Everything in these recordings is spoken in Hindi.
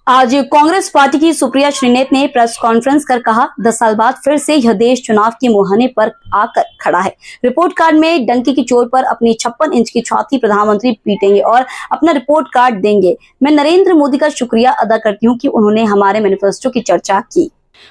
आज कांग्रेस पार्टी की सुप्रिया श्रीनेत ने प्रेस कॉन्फ्रेंस कर कहा, 10 साल बाद फिर से यह देश चुनाव के मुहाने पर आकर खड़ा है। रिपोर्ट कार्ड में डंके की चोट पर अपनी 56 इंच की छाती प्रधानमंत्री पीटेंगे और अपना रिपोर्ट कार्ड देंगे। मैं नरेंद्र मोदी का शुक्रिया अदा करती हूं कि उन्होंने हमारे मैनिफेस्टो की चर्चा की।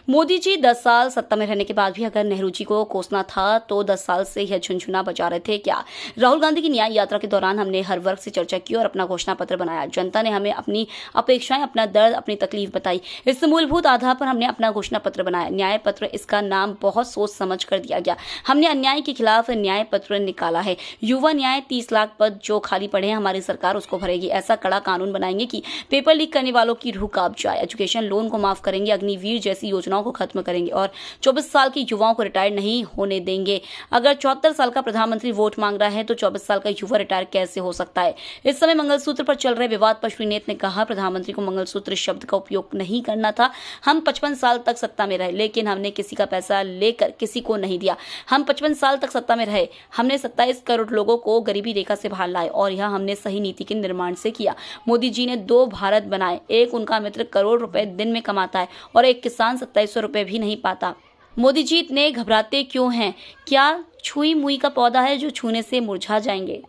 मोदी जी 10 साल सत्ता में रहने के बाद भी अगर नेहरू जी को कोसना था तो 10 साल से यह झुनझुना बजा रहे थे क्या? राहुल गांधी की न्याय यात्रा के दौरान हमने हर वर्ग से चर्चा की और अपना घोषणा पत्र बनाया। जनता ने हमें अपनी अपेक्षाएं, अपना दर्द, अपनी तकलीफ बताई। इस मूलभूत आधार पर हमने अपना घोषणा पत्र बनाया। न्याय पत्र, इसका नाम बहुत सोच समझ कर दिया गया। हमने अन्याय के खिलाफ न्याय पत्र निकाला है। युवा न्याय, 30 लाख पद जो खाली पड़े हैं, हमारी सरकार उसको भरेगी। ऐसा कड़ा कानून बनाएंगे कि पेपर लीक करने वालों की रूह कांप जाए। एजुकेशन लोन को माफ करेंगे, अग्निवीर जैसी योजनाओं को खत्म करेंगे और 24 साल की युवाओं को रिटायर नहीं होने देंगे। अगर 74 साल का प्रधानमंत्री वोट मांग रहा है तो 24 साल का युवा रिटायर कैसे हो सकता है? इस समय मंगलसूत्र पर चल रहे विवाद पर श्रीनेत ने कहा, प्रधानमंत्री को मंगलसूत्र शब्द का उपयोग नहीं करना था। हम 55 साल तक सत्ता में रहे, लेकिन हमने किसी का पैसा लेकर किसी को नहीं दिया। हम 55 साल तक सत्ता में रहे, हमने 27 करोड़ लोगों को गरीबी रेखा से बाहर लाए और यह हमने सही नीति के निर्माण से किया। मोदी जी ने 2 भारत बनाए। एक उनका मित्र करोड़ रुपए दिन में कमाता है और एक किसान 2700 रुपए भी नहीं पाता। मोदी जी इतने घबराते क्यों हैं? क्या छुई मुई का पौधा है जो छूने से मुरझा जाएंगे?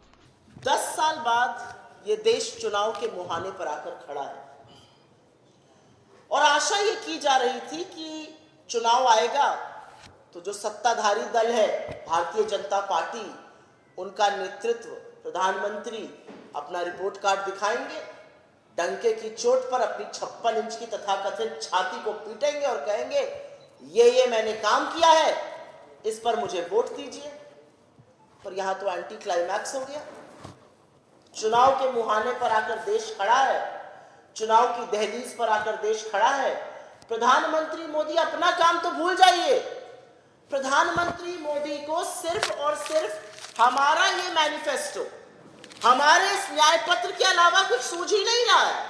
10 साल बाद ये देश चुनाव के मुहाने पर आकर खड़ा है और आशा ये की जा रही थी कि चुनाव आएगा तो जो सत्ताधारी दल है भारतीय जनता पार्टी, उनका नेतृत्व, प्रधानमंत्री अपना रिपोर्ट कार्ड दिखाएंगे, डंके की चोट पर अपनी 56 इंच की तथाकथित छाती को पीटेंगे और कहेंगे ये मैंने काम किया है, इस पर मुझे वोट दीजिए। पर यहां तो एंटी क्लाइमैक्स हो गया। चुनाव के मुहाने पर आकर देश खड़ा है, चुनाव की दहलीज पर आकर देश खड़ा है। प्रधानमंत्री मोदी अपना काम तो भूल जाइए। प्रधानमंत्री मोदी को सिर्फ और सिर्फ हमारा ये मैनिफेस्टो, हमारे इस न्याय पत्र के अलावा कुछ सूझ ही नहीं रहा है।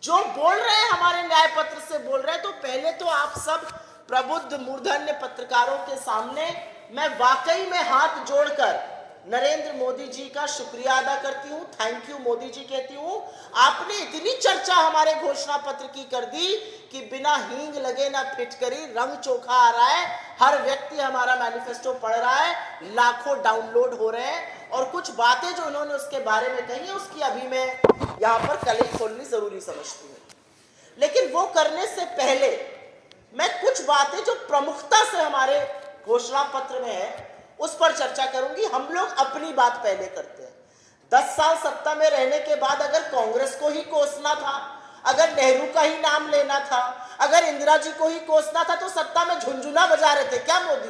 जो बोल रहे हैं हमारे न्याय पत्र से बोल रहे हैं, तो पहले तो आप सब प्रबुद्ध मूर्धन्य पत्रकारों के सामने मैं वाकई में हाथ जोड़कर नरेंद्र मोदी जी का शुक्रिया अदा करती हूं। थैंक यू मोदी जी कहती हूं। आपने इतनी चर्चा हमारे घोषणा पत्र की कर दी कि बिना हींग लगे ना फिटकरी, रंग चोखा आ रहा है। हर व्यक्ति हमारा मैनिफेस्टो पढ़ रहा है, लाखों डाउनलोड हो रहे हैं और कुछ बातें जो उन्होंने उसके बारे में कही है उसकी अभी मैं यहाँ पर कलेक्ट खोलनी जरूरी समझती हूँ। लेकिन वो करने से पहले मैं कुछ बातें जो प्रमुखता से हमारे घोषणा पत्र में है उस पर चर्चा करूंगी। हम लोग अपनी बात पहले करते हैं। 10 साल सत्ता में रहने के बाद अगर कांग्रेस को ही कोसना था, अगर नेहरू का ही नाम लेना था, अगर इंदिरा जी को ही कोसना था, तो सत्ता में झुनझुना बजा रहे थे क्या मोदी